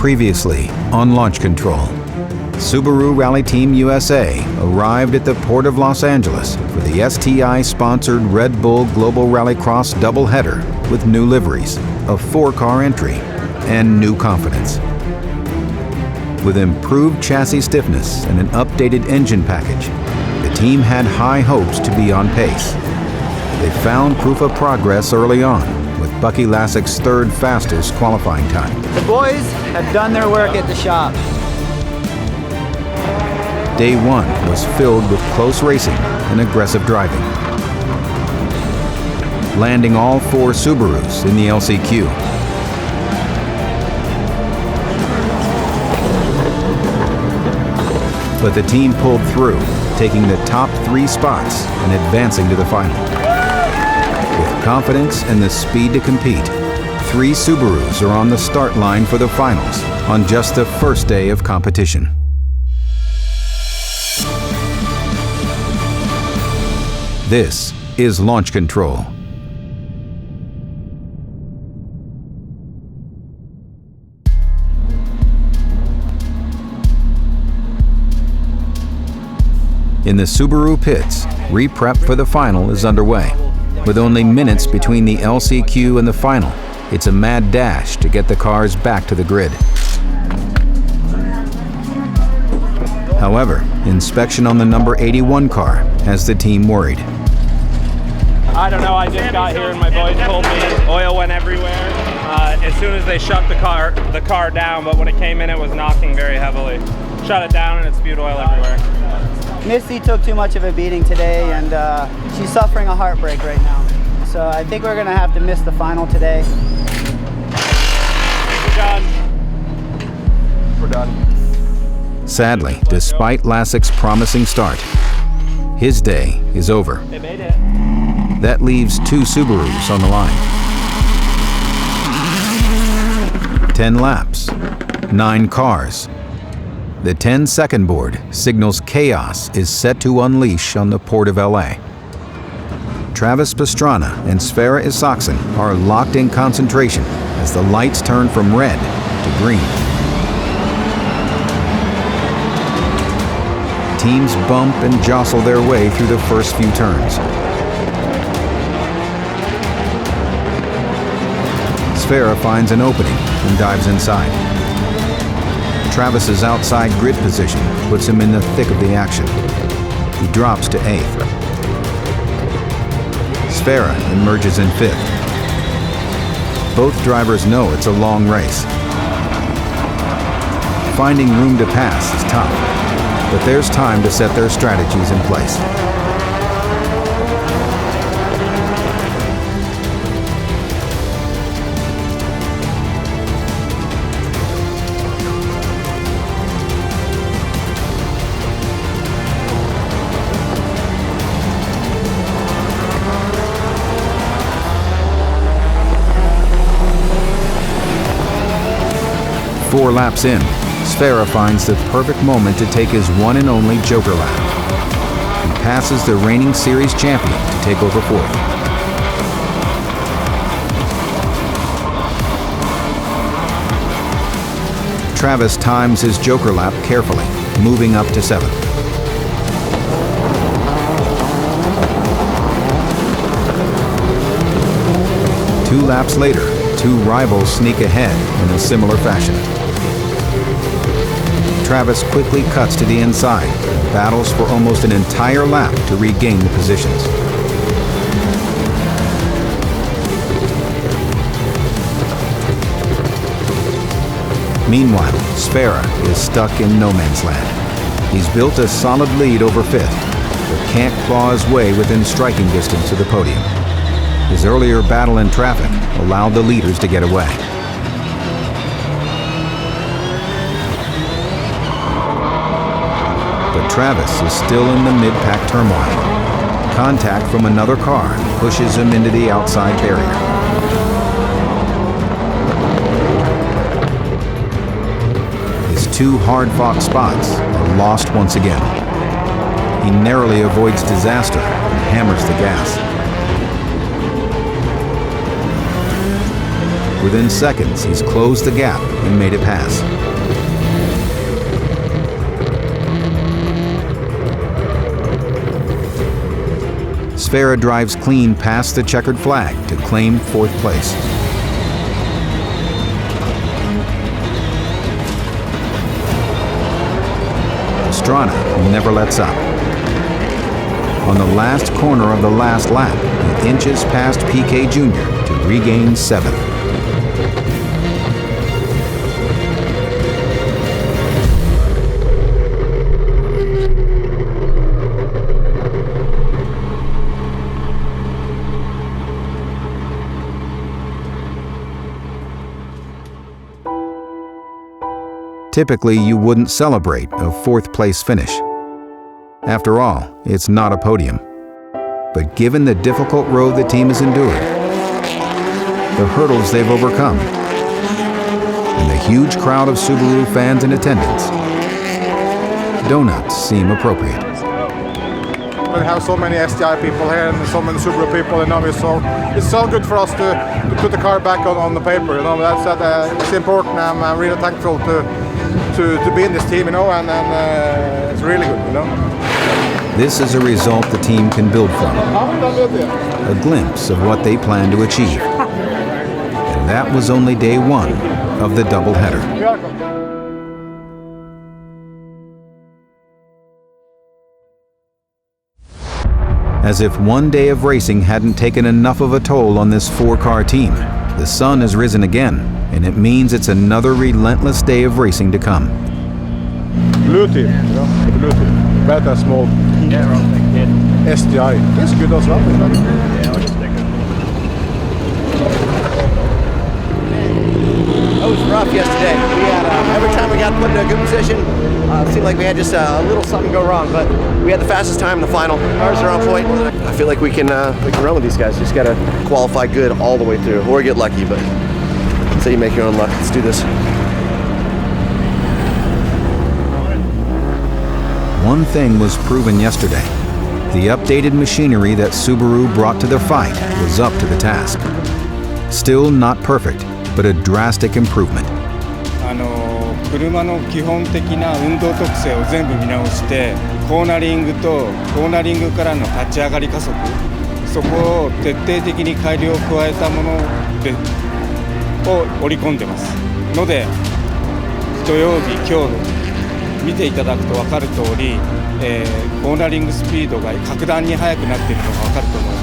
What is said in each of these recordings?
Previously on Launch Control, Subaru Rally Team USA arrived at the Port of Los Angeles for the STI-sponsored Red Bull Global Rallycross doubleheader with new liveries, a 4-car entry, and new confidence. With improved chassis stiffness and an updated engine package, the team had high hopes to be on pace. They found proof of progress early on, with Bucky Lassek's third fastest qualifying time. The boys have done their work at the shop. Day one was filled with close racing and aggressive driving. Landing all 4 Subarus in the LCQ. But the team pulled through, taking the top 3 spots and advancing to the final. With confidence and the speed to compete, 3 Subarus are on the start line for the finals on just the first day of competition. This is Launch Control. In the Subaru pits, re-prep for the final is underway. With only minutes between the LCQ and the final, it's a mad dash to get the cars back to the grid. However, inspection on the number 81 car has the team worried. I don't know, I just got here and my boys told me oil went everywhere as soon as they shut the car down, but when it came in it was knocking very heavily. Shut it down and it spewed oil everywhere. Missy took too much of a beating today and she's suffering a heartbreak right now. So I think we're gonna have to miss the final today. We're done. We're done. Sadly, despite Lassek's promising start, his day is over. They made it. That leaves 2 Subarus on the line. 10 laps, 9 cars. The 10-second board signals chaos is set to unleash on the Port of LA. Travis Pastrana and Sverre Isaksen are locked in concentration as the lights turn from red to green. Teams bump and jostle their way through the first few turns. Sverre finds an opening and dives inside. Travis's outside grid position puts him in the thick of the action. He drops to 8th. Sverre emerges in 5th. Both drivers know it's a long race. Finding room to pass is tough, but there's time to set their strategies in place. Four laps in, Sverre finds the perfect moment to take his one and only Joker lap. He passes the reigning series champion to take over 4th. Travis times his Joker lap carefully, moving up to 7th. Two laps later, 2 rivals sneak ahead in a similar fashion. Travis quickly cuts to the inside and battles for almost an entire lap to regain the positions. Meanwhile, Sverre is stuck in no man's land. He's built a solid lead over 5th, but can't claw his way within striking distance of the podium. His earlier battle in traffic allowed the leaders to get away. But Travis is still in the mid-pack turmoil. Contact from another car pushes him into the outside barrier. His 2 hard-fought spots are lost once again. He narrowly avoids disaster and hammers the gas. Within seconds, he's closed the gap and made it pass. Sfera drives clean past the checkered flag to claim 4th place. Pastrana never lets up. On the last corner of the last lap, he inches past PK Jr. to regain 7th. Typically, you wouldn't celebrate a 4th place finish. After all, it's not a podium. But given the difficult road the team has endured, the hurdles they've overcome, and the huge crowd of Subaru fans in attendance, donuts seem appropriate. We have so many STI people here and so many Subaru people, so it's so good for us to put the car back on the paper. It's important. I'm really thankful to be in this team, and it's really good. This is a result the team can build from. A glimpse of what they plan to achieve. And that was only day 1 of the doubleheader. As if one day of racing hadn't taken enough of a toll on this 4-car team, the sun has risen again, and it means it's another relentless day of racing to come. Blue team, the blue team. Better small. STI. It's good as well. It was rough yesterday. We had every time we got put in a good position, it seemed like we had just a little something go wrong. But we had the fastest time in the final. Cars are on point. I feel like we can run with these guys. Just gotta qualify good all the way through, or get lucky. But say you make your own luck. Let's do this. One thing was proven yesterday. The updated machinery that Subaru brought to the fight was up to the task. Still not perfect, but a drastic improvement. 車の基本的な運動特性を全部見直して、コーナリングとコーナリングからの立ち上がり加速、そこを徹底的に改良を加えたものを織り込んでますので、土曜日今日見ていただくと分かる通り、コーナリングスピードが格段に速くなっているのが分かると思いま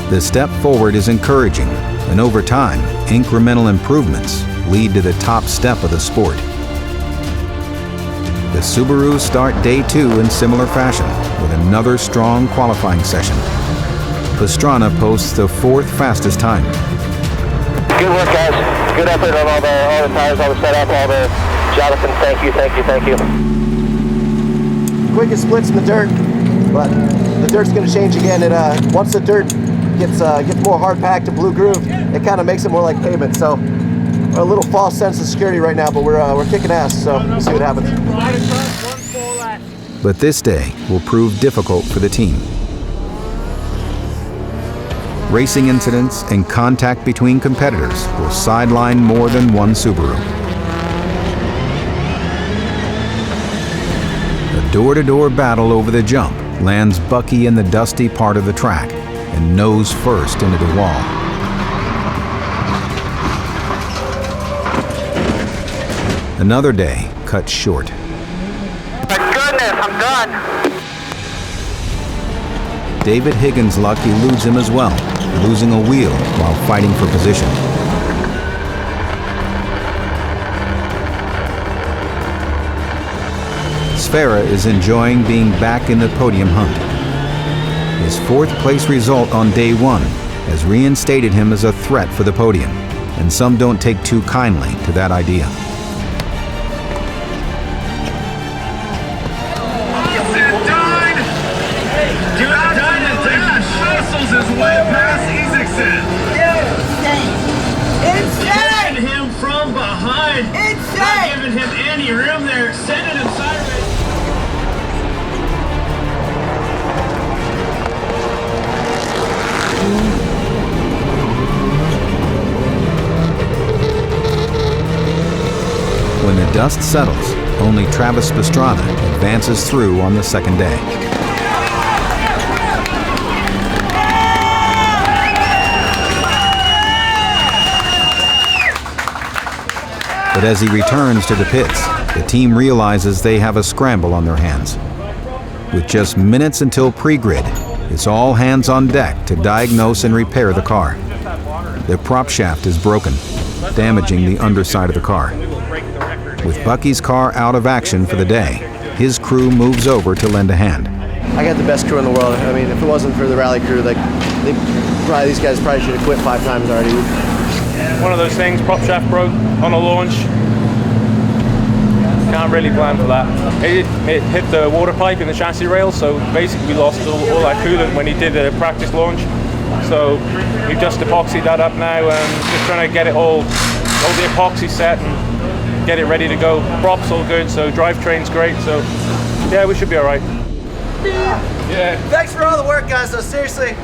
す。The step forward is encouraging, and over time, incremental improvements lead to the top step of the sport. The Subarus start day 2 in similar fashion, with another strong qualifying session. Pastrana posts the 4th fastest time. Good work, guys. Good effort on all the tires, all the setup, all the Jonathan. Thank you. Quickest splits in the dirt, but the dirt's going to change again. Once the dirt gets more hard packed to blue groove, it kind of makes it more like pavement. So a little false sense of security right now, but we're kicking ass. So we'll see what happens. But this day will prove difficult for the team. Racing incidents and contact between competitors will sideline more than one Subaru. A door-to-door battle over the jump lands Bucky in the dusty part of the track and nose first into the wall. Another day cut short. My goodness, I'm done. David Higgins' luck eludes him as well, losing a wheel while fighting for position. Sfera is enjoying being back in the podium hunt. His 4th place result on day 1 has reinstated him as a threat for the podium, and some don't take too kindly to that idea. His way past Isaacson. Insane! Getting him from behind. Insane! Not giving him any room there. Sending him sideways. the dust settles, only Travis Pastrana advances through on the second day. But as he returns to the pits, the team realizes they have a scramble on their hands. With just minutes until pre-grid, it's all hands on deck to diagnose and repair the car. The prop shaft is broken, damaging the underside of the car. With Bucky's car out of action for the day, his crew moves over to lend a hand. I got the best crew in the world. I mean, if it wasn't for the rally crew, these guys probably should have quit 5 times already. One of those things, prop shaft broke on a launch. Can't really plan for that. It hit the water pipe in the chassis rail, so basically we lost all our coolant when he did a practice launch. So we've just epoxied that up now and just trying to get it all the epoxy set and get it ready to go. Prop's all good, so drivetrain's great, so yeah, we should be all right. Yeah. Thanks for all the work, guys, though, seriously.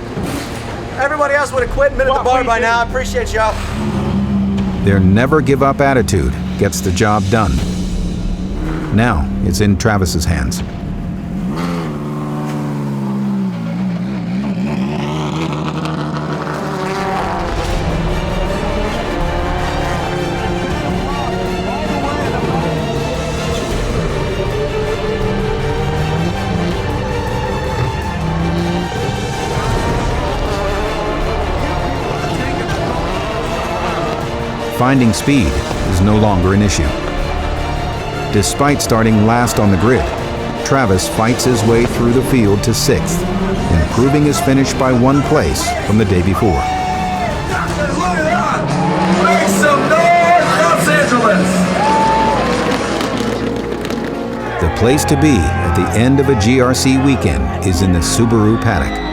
Everybody else would have quit and been at the bar by now. I appreciate y'all. Their never give up attitude gets the job done. Now it's in Travis's hands. Finding speed is no longer an issue. Despite starting last on the grid, Travis fights his way through the field to 6th, improving his finish by 1 place from the day before. Make some noise, Los Angeles! The place to be at the end of a GRC weekend is in the Subaru paddock.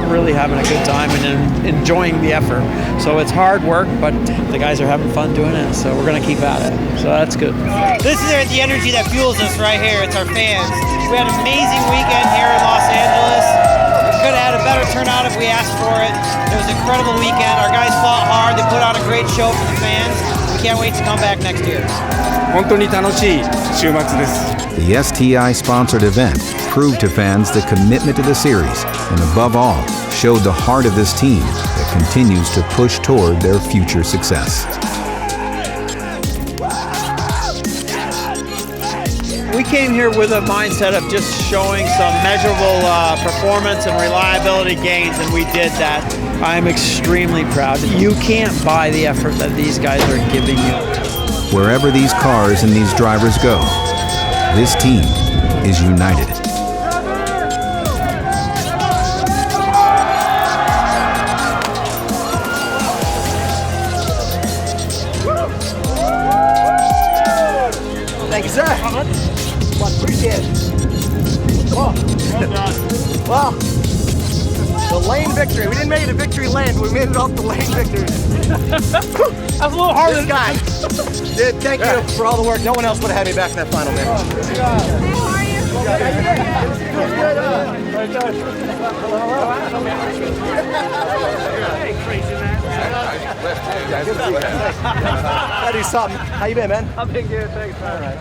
Really having a good time and enjoying the effort. So it's hard work, but the guys are having fun doing it, so we're going to keep at it. So that's good. This is the energy that fuels us right here. It's our fans. We had an amazing weekend here in Los Angeles. We could have had a better turnout if we asked for it. It was an incredible weekend. Our guys fought hard. They put on a great show for the fans. We can't wait to come back next year. 本当に楽しい週末です。 The STI-sponsored event proved to fans the commitment to the series, and above all, showed the heart of this team that continues to push toward their future success. We came here with a mindset of just showing some measurable performance and reliability gains, and we did that. I'm extremely proud. You can't buy the effort that these guys are giving you. Wherever these cars and these drivers go, this team is united. Thank you, sir. Well, appreciate it. Well done. Well, the lane victory. We didn't make it a victory lane, but we made it off the lane victory. That was a little harder. This guy. Dude, thank you for all the work. No one else would have had me back in that final, man. How are you? Hey, crazy man. Gotta do something. How you been, man? I've been good, thanks. All right.